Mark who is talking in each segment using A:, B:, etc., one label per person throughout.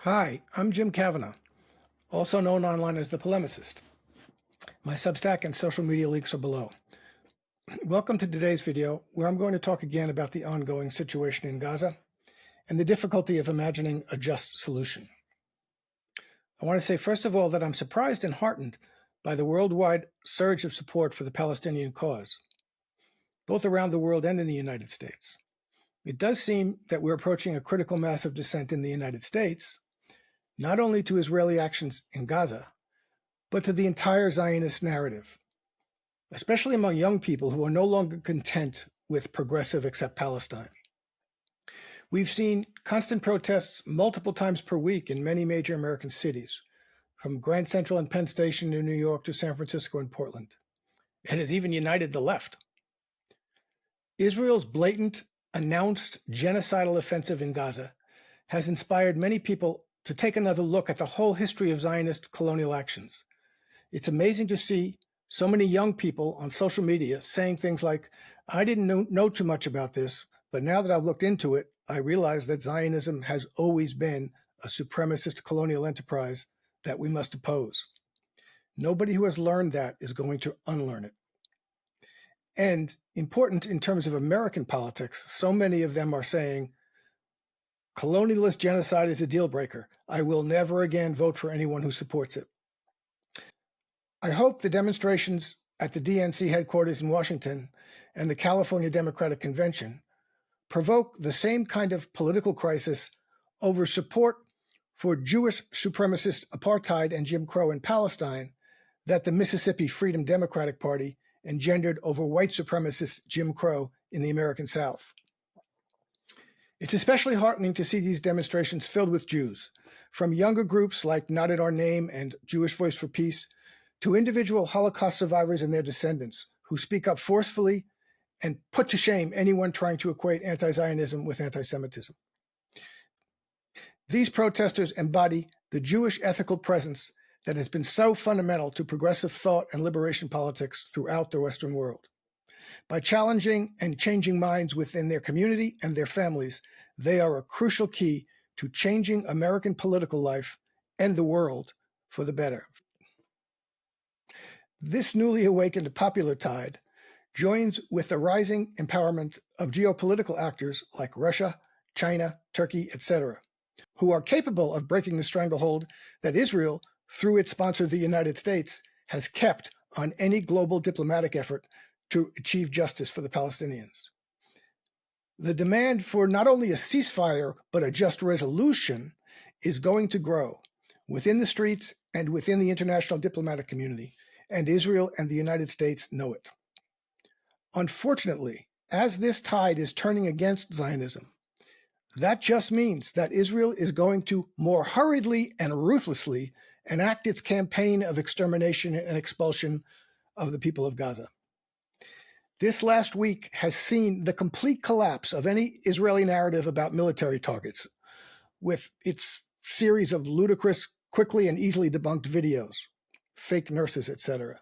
A: Hi, I'm Jim Kavanagh, also known online as The Polemicist. My Substack and social media links are below. Welcome to today's video, where I'm going to talk again about the ongoing situation in Gaza and the difficulty of imagining a just solution. I want to say, first of all, that I'm surprised and heartened by the worldwide surge of support for the Palestinian cause, both around the world and in the United States. It does seem that we're approaching a critical mass of dissent in the United States, not only to Israeli actions in Gaza, but to the entire Zionist narrative, especially among young people who are no longer content with progressive except Palestine. We've seen constant protests multiple times per week in many major American cities, from Grand Central and Penn Station in New York to San Francisco and Portland. It has even united the left. Israel's blatant, announced genocidal offensive in Gaza has inspired many people to take another look at the whole history of Zionist colonial actions. It's amazing to see so many young people on social media saying things like, I didn't know too much about this, but now that I've looked into it, I realize that Zionism has always been a supremacist colonial enterprise that we must oppose. Nobody who has learned that is going to unlearn it. And important in terms of American politics, so many of them are saying, colonialist genocide is a deal breaker. I will never again vote for anyone who supports it. I hope the demonstrations at the DNC headquarters in Washington and the California Democratic Convention provoke the same kind of political crisis over support for Jewish supremacist apartheid and Jim Crow in Palestine that the Mississippi Freedom Democratic Party engendered over white supremacist Jim Crow in the American South. It's especially heartening to see these demonstrations filled with Jews, from younger groups like Not at Our Name and Jewish Voice for Peace, to individual Holocaust survivors and their descendants who speak up forcefully and put to shame anyone trying to equate anti-Zionism with anti-Semitism. These protesters embody the Jewish ethical presence that has been so fundamental to progressive thought and liberation politics throughout the Western world. By challenging and changing minds within their community and their families, they are a crucial key to changing American political life and the world for the better. This newly awakened popular tide joins with the rising empowerment of geopolitical actors like Russia, China, Turkey, etc., who are capable of breaking the stranglehold that Israel, through its sponsor, the United States, has kept on any global diplomatic effort to achieve justice for the Palestinians. The demand for not only a ceasefire, but a just resolution is going to grow within the streets and within the international diplomatic community, and Israel and the United States know it. Unfortunately, as this tide is turning against Zionism, that just means that Israel is going to more hurriedly and ruthlessly enact its campaign of extermination and expulsion of the people of Gaza. This last week has seen the complete collapse of any Israeli narrative about military targets, with its series of ludicrous, quickly and easily debunked videos, fake nurses, etc.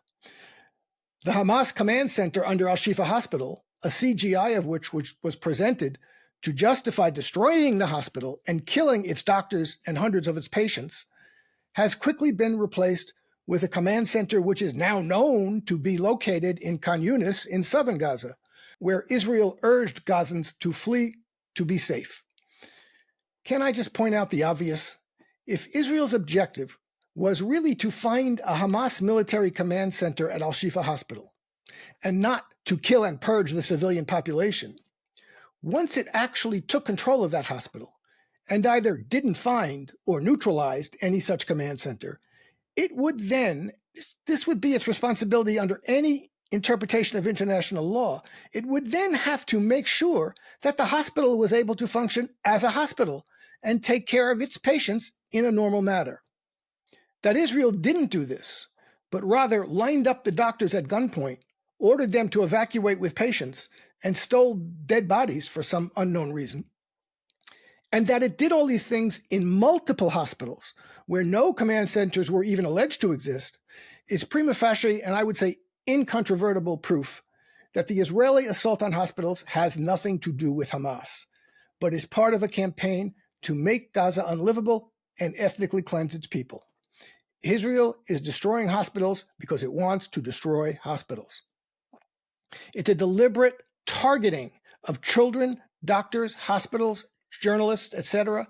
A: The Hamas command center under Al-Shifa Hospital, a CGI of which was presented to justify destroying the hospital and killing its doctors and hundreds of its patients, has quickly been replaced with a command center which is now known to be located in Khan Yunis in southern Gaza, where Israel urged Gazans to flee to be safe. Can I just point out the obvious? If Israel's objective was really to find a Hamas military command center at Al-Shifa Hospital and not to kill and purge the civilian population, once it actually took control of that hospital and either didn't find or neutralized any such command center, it would then, this would be its responsibility under any interpretation of international law, it would then have to make sure that the hospital was able to function as a hospital and take care of its patients in a normal manner. That Israel didn't do this, but rather lined up the doctors at gunpoint, ordered them to evacuate with patients, and stole dead bodies for some unknown reason. And that it did all these things in multiple hospitals where no command centers were even alleged to exist is prima facie, and I would say incontrovertible proof that the Israeli assault on hospitals has nothing to do with Hamas, but is part of a campaign to make Gaza unlivable and ethnically cleanse its people. Israel is destroying hospitals because it wants to destroy hospitals. It's a deliberate targeting of children, doctors, hospitals, journalists, etc.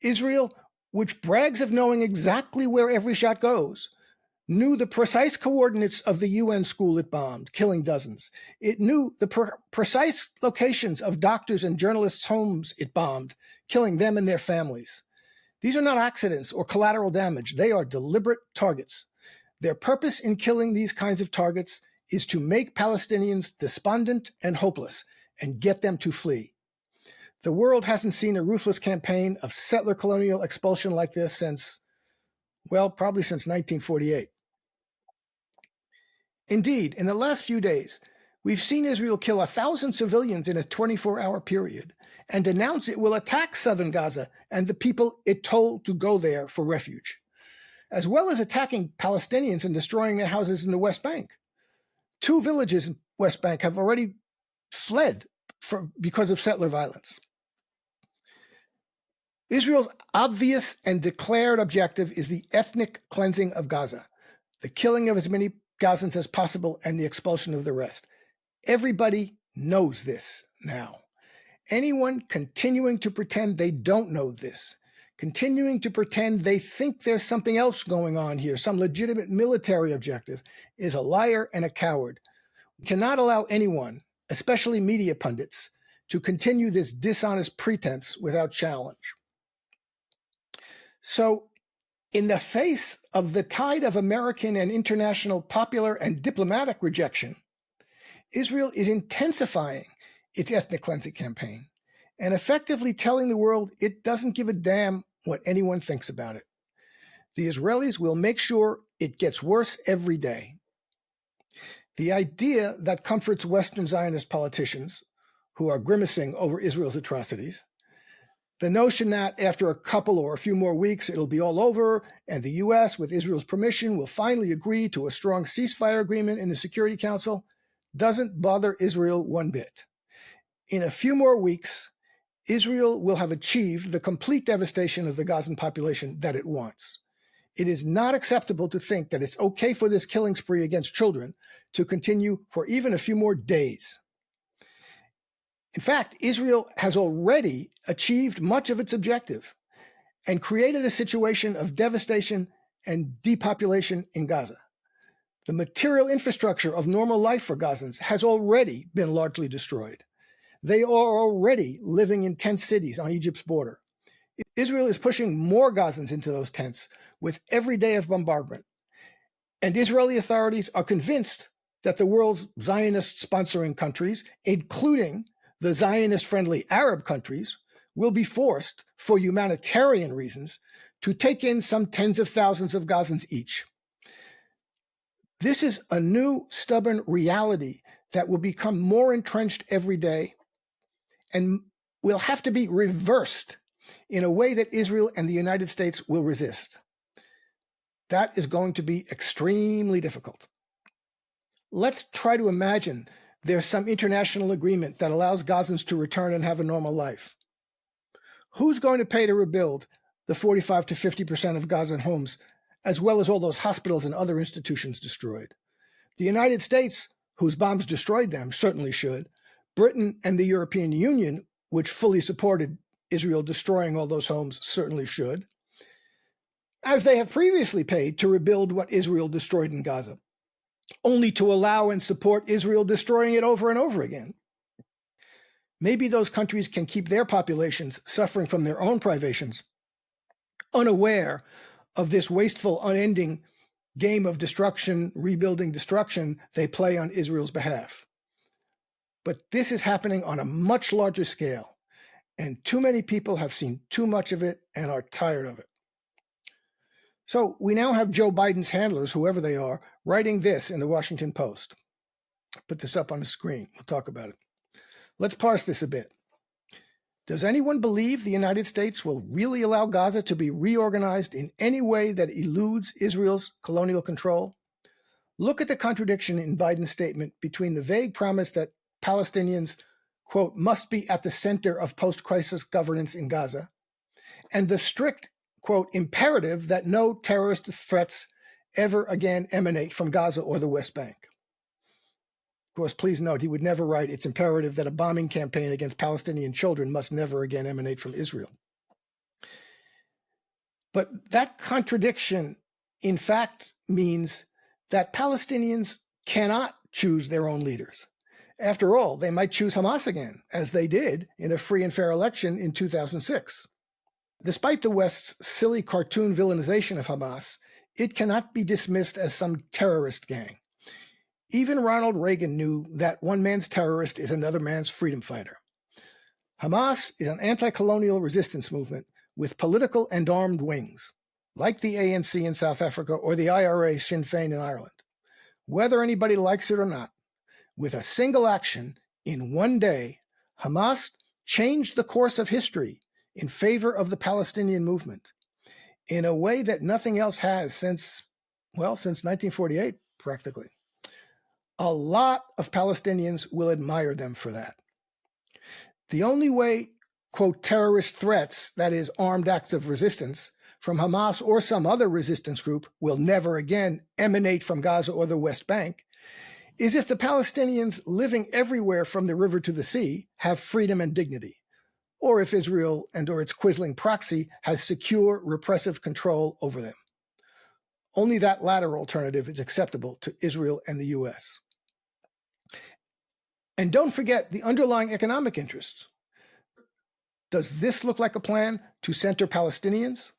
A: Israel, which brags of knowing exactly where every shot goes, knew the precise coordinates of the UN school it bombed, killing dozens. It knew the precise locations of doctors' and journalists' homes it bombed, killing them and their families. These are not accidents or collateral damage. They are deliberate targets. Their purpose in killing these kinds of targets is to make Palestinians despondent and hopeless and get them to flee. The world hasn't seen a ruthless campaign of settler colonial expulsion like this since, well, probably since 1948. Indeed, in the last few days, we've seen Israel kill 1,000 civilians in a 24-hour period and announce it will attack southern Gaza and the people it told to go there for refuge, as well as attacking Palestinians and destroying their houses in the West Bank. 2 villages in West Bank have already fled because of settler violence. Israel's obvious and declared objective is the ethnic cleansing of Gaza, the killing of as many Gazans as possible, and the expulsion of the rest. Everybody knows this now. Anyone continuing to pretend they don't know this, continuing to pretend they think there's something else going on here, some legitimate military objective, is a liar and a coward. We cannot allow anyone, especially media pundits, to continue this dishonest pretense without challenge. So, in the face of the tide of American and international popular and diplomatic rejection, Israel is intensifying its ethnic cleansing campaign and effectively telling the world it doesn't give a damn what anyone thinks about it. The Israelis will make sure it gets worse every day. The idea that comforts Western Zionist politicians who are grimacing over Israel's atrocities, the notion that after a couple or a few more weeks it'll be all over and the US, with Israel's permission, will finally agree to a strong ceasefire agreement in the Security Council, doesn't bother Israel one bit. In a few more weeks, Israel will have achieved the complete devastation of the Gazan population that it wants. It is not acceptable to think that it's okay for this killing spree against children to continue for even a few more days. In fact, Israel has already achieved much of its objective and created a situation of devastation and depopulation in Gaza. The material infrastructure of normal life for Gazans has already been largely destroyed. They are already living in tent cities on Egypt's border. Israel is pushing more Gazans into those tents with every day of bombardment. And Israeli authorities are convinced that the world's Zionist-sponsoring countries, including the Zionist-friendly Arab countries, will be forced, for humanitarian reasons, to take in some tens of thousands of Gazans each. This is a new, stubborn reality that will become more entrenched every day and will have to be reversed in a way that Israel and the United States will resist. That is going to be extremely difficult. Let's try to imagine there's some international agreement that allows Gazans to return and have a normal life. Who's going to pay to rebuild the 45 to 50% of Gazan homes, as well as all those hospitals and other institutions destroyed? The United States, whose bombs destroyed them, certainly should. Britain and the European Union, which fully supported Israel destroying all those homes, certainly should, as they have previously paid to rebuild what Israel destroyed in Gaza, only to allow and support Israel destroying it over and over again. Maybe those countries can keep their populations suffering from their own privations, unaware of this wasteful, unending game of destruction, rebuilding destruction they play on Israel's behalf. But this is happening on a much larger scale, and too many people have seen too much of it and are tired of it. So we now have Joe Biden's handlers, whoever they are, writing this in the Washington Post. I'll put this up on the screen. We'll talk about it. Let's parse this a bit. Does anyone believe the United States will really allow Gaza to be reorganized in any way that eludes Israel's colonial control? Look at the contradiction in Biden's statement between the vague promise that Palestinians, quote, must be at the center of post-crisis governance in Gaza, and the strict, quote, imperative that no terrorist threats ever again emanate from Gaza or the West Bank. Of course, please note, he would never write, it's imperative that a bombing campaign against Palestinian children must never again emanate from Israel. But that contradiction, in fact, means that Palestinians cannot choose their own leaders. After all, they might choose Hamas again, as they did in a free and fair election in 2006. Despite the West's silly cartoon villainization of Hamas, it cannot be dismissed as some terrorist gang. Even Ronald Reagan knew that one man's terrorist is another man's freedom fighter. Hamas is an anti-colonial resistance movement with political and armed wings, like the ANC in South Africa or the IRA Sinn Féin in Ireland. Whether anybody likes it or not, with a single action in one day, Hamas changed the course of history in favor of the Palestinian movement in a way that nothing else has since 1948, practically. A lot of Palestinians will admire them for that. The only way, quote, terrorist threats, that is, armed acts of resistance, from Hamas or some other resistance group will never again emanate from Gaza or the West Bank is if the Palestinians living everywhere from the river to the sea have freedom and dignity, or if Israel and or its quisling proxy has secure repressive control over them. Only that latter alternative is acceptable to Israel and the US. And don't forget the underlying economic interests. Does this look like a plan to center Palestinians?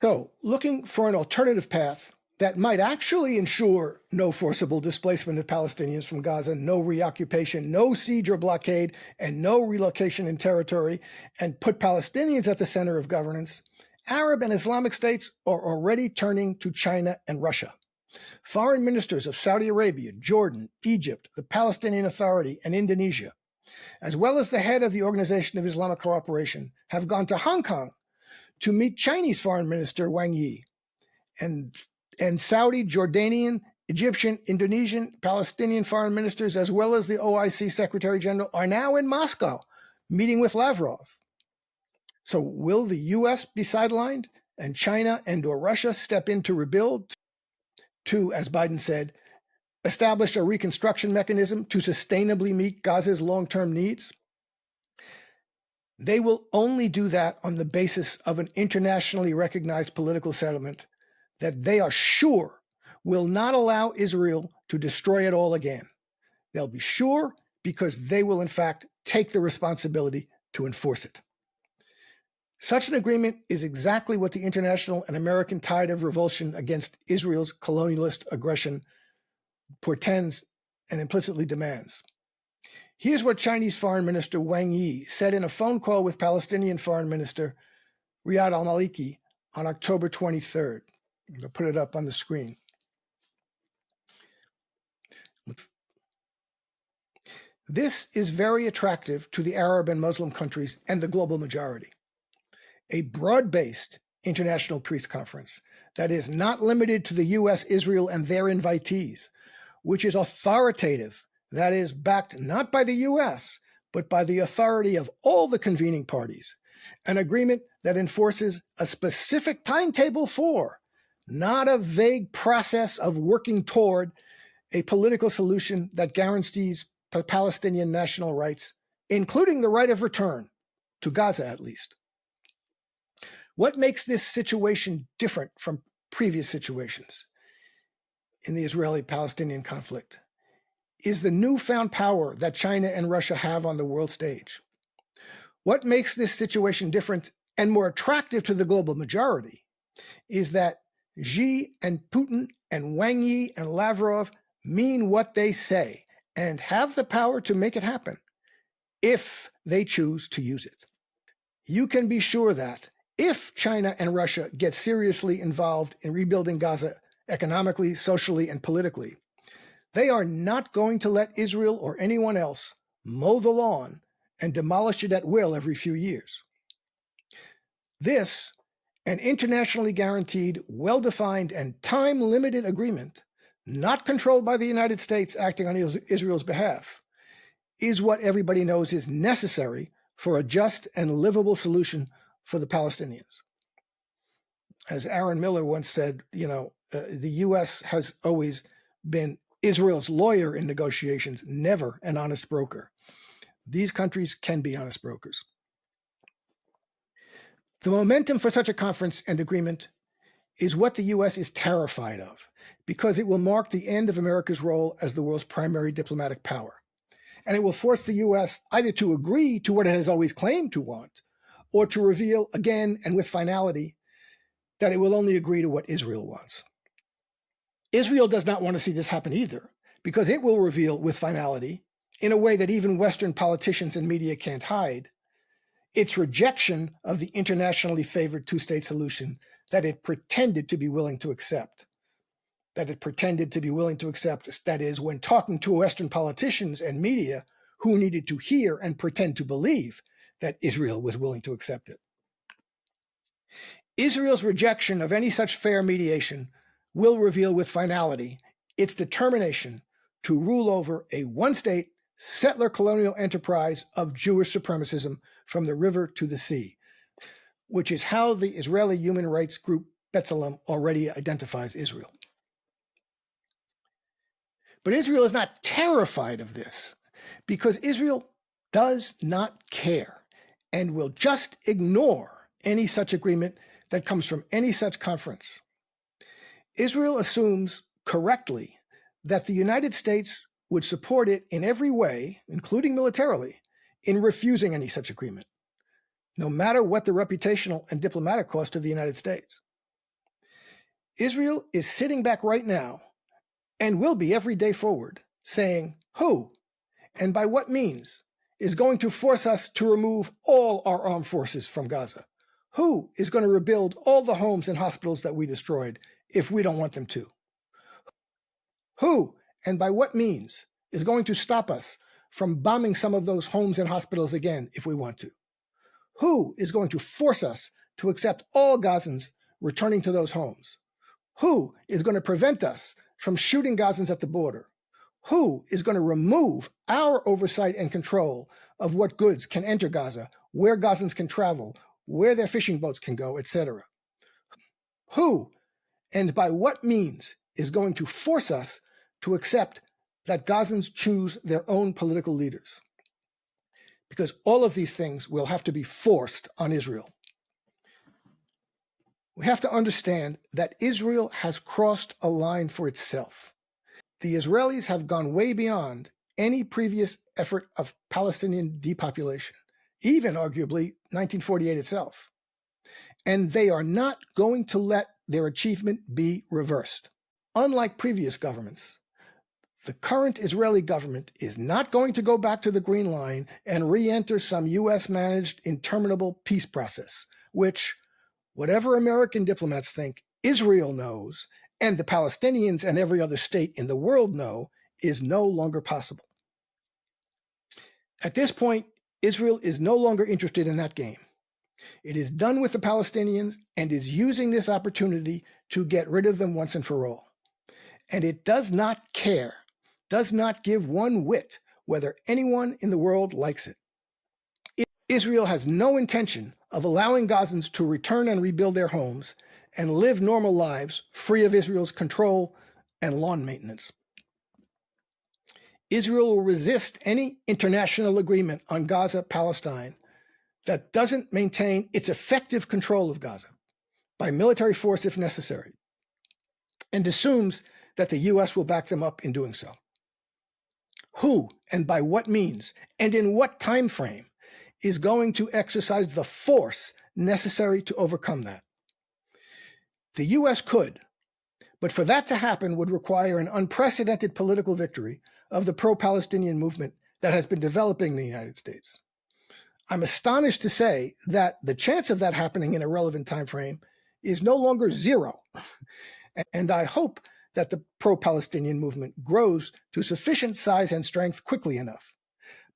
A: So, looking for an alternative path that might actually ensure no forcible displacement of Palestinians from Gaza, no reoccupation, no siege or blockade, and no relocation in territory, and put Palestinians at the center of governance, Arab and Islamic states are already turning to China and Russia. Foreign ministers of Saudi Arabia, Jordan, Egypt, the Palestinian Authority, and Indonesia, as well as the head of the Organization of Islamic Cooperation, have gone to Hong Kong to meet Chinese Foreign Minister Wang Yi, and Saudi, Jordanian, Egyptian, Indonesian, Palestinian foreign ministers, as well as the OIC Secretary General, are now in Moscow meeting with Lavrov. So will the US be sidelined and China and or Russia step in to rebuild, to, as Biden said, establish a reconstruction mechanism to sustainably meet Gaza's long-term needs? They will only do that on the basis of an internationally recognized political settlement that they are sure will not allow Israel to destroy it all again. They'll be sure because they will, in fact, take the responsibility to enforce it. Such an agreement is exactly what the international and American tide of revulsion against Israel's colonialist aggression portends and implicitly demands. Here's what Chinese Foreign Minister Wang Yi said in a phone call with Palestinian Foreign Minister Riyad al-Maliki on October 23rd. I'll put it up on the screen. This is very attractive to the Arab and Muslim countries and the global majority. A broad-based international peace conference that is not limited to the US, Israel, and their invitees, which is authoritative, that is backed not by the US, but by the authority of all the convening parties, an agreement that enforces a specific timetable for, not a vague process of working toward a political solution that guarantees Palestinian national rights, including the right of return, to Gaza at least. What makes this situation different from previous situations in the Israeli-Palestinian conflict is the newfound power that China and Russia have on the world stage. What makes this situation different and more attractive to the global majority is that Xi and Putin and Wang Yi and Lavrov mean what they say and have the power to make it happen if they choose to use it. You can be sure that if China and Russia get seriously involved in rebuilding Gaza economically, socially, and politically, they are not going to let Israel or anyone else mow the lawn and demolish it at will every few years. This, an internationally guaranteed, well-defined, and time-limited agreement, not controlled by the United States acting on Israel's behalf, is what everybody knows is necessary for a just and livable solution for the Palestinians. As Aaron Miller once said, the U.S. has always been Israel's lawyer in negotiations, never an honest broker. These countries can be honest brokers. The momentum for such a conference and agreement is what the U.S. is terrified of, because it will mark the end of America's role as the world's primary diplomatic power. And it will force the U.S. either to agree to what it has always claimed to want, or to reveal again and with finality that it will only agree to what Israel wants. Israel does not want to see this happen either, because it will reveal with finality, in a way that even Western politicians and media can't hide, its rejection of the internationally favored two-state solution that it pretended to be willing to accept. That is, when talking to Western politicians and media who needed to hear and pretend to believe that Israel was willing to accept it. Israel's rejection of any such fair mediation will reveal with finality its determination to rule over a one-state settler colonial enterprise of Jewish supremacism from the river to the sea, which is how the Israeli human rights group B'Tselem already identifies Israel. But Israel is not terrified of this, because Israel does not care and will just ignore any such agreement that comes from any such conference. Israel assumes correctly that the United States would support it in every way, including militarily, in refusing any such agreement, no matter what the reputational and diplomatic cost of the United States. Israel is sitting back right now, and will be every day forward, saying who and by what means is going to force us to remove all our armed forces from Gaza? Who is going to rebuild all the homes and hospitals that we destroyed if we don't want them to? Who and by what means is going to stop us from bombing some of those homes and hospitals again if we want to? Who is going to force us to accept all Gazans returning to those homes? Who is going to prevent us from shooting Gazans at the border? Who is going to remove our oversight and control of what goods can enter Gaza, where Gazans can travel, where their fishing boats can go, etc.? Who and by what means is going to force us to accept that Gazans choose their own political leaders? Because all of these things will have to be forced on Israel. We have to understand that Israel has crossed a line for itself. The Israelis have gone way beyond any previous effort of Palestinian depopulation, even arguably 1948 itself. And they are not going to let their achievement be reversed. Unlike previous governments, the current Israeli government is not going to go back to the Green Line and re-enter some US-managed interminable peace process, which, whatever American diplomats think, Israel knows, and the Palestinians and every other state in the world know, is no longer possible. At this point, Israel is no longer interested in that game. It is done with the Palestinians and is using this opportunity to get rid of them once and for all. And it does not care, does not give one whit whether anyone in the world likes it. Israel has no intention of allowing Gazans to return and rebuild their homes and live normal lives free of Israel's control and lawn maintenance. Israel will resist any international agreement on Gaza, Palestine, that doesn't maintain its effective control of Gaza by military force if necessary, and assumes that the US will back them up in doing so. Who and by what means and in what time frame is going to exercise the force necessary to overcome that? The US could, but for that to happen would require an unprecedented political victory of the pro-Palestinian movement that has been developing in the United States. I'm astonished to say that the chance of that happening in a relevant time frame is no longer zero. And I hope that the pro-Palestinian movement grows to sufficient size and strength quickly enough.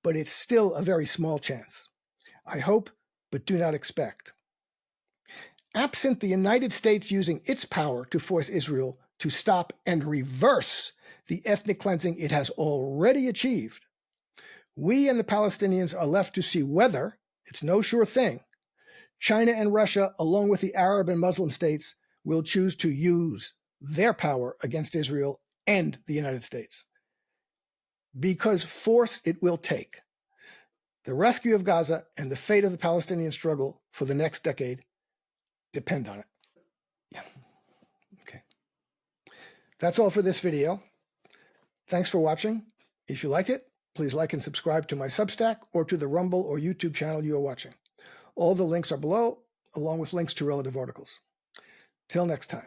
A: But it's still a very small chance. I hope, but do not expect. Absent the United States using its power to force Israel to stop and reverse the ethnic cleansing it has already achieved, we and the Palestinians are left to see whether, It's no sure thing. China and Russia, along with the Arab and Muslim states, will choose to use their power against Israel and the United States. Because force it will take. The rescue of Gaza and the fate of the Palestinian struggle for the next decade depend on it. Yeah. Okay. That's all for this video. Thanks for watching. If you liked it, please like and subscribe to my Substack or to the Rumble or YouTube channel you are watching. All the links are below, along with links to relative articles. Till next time.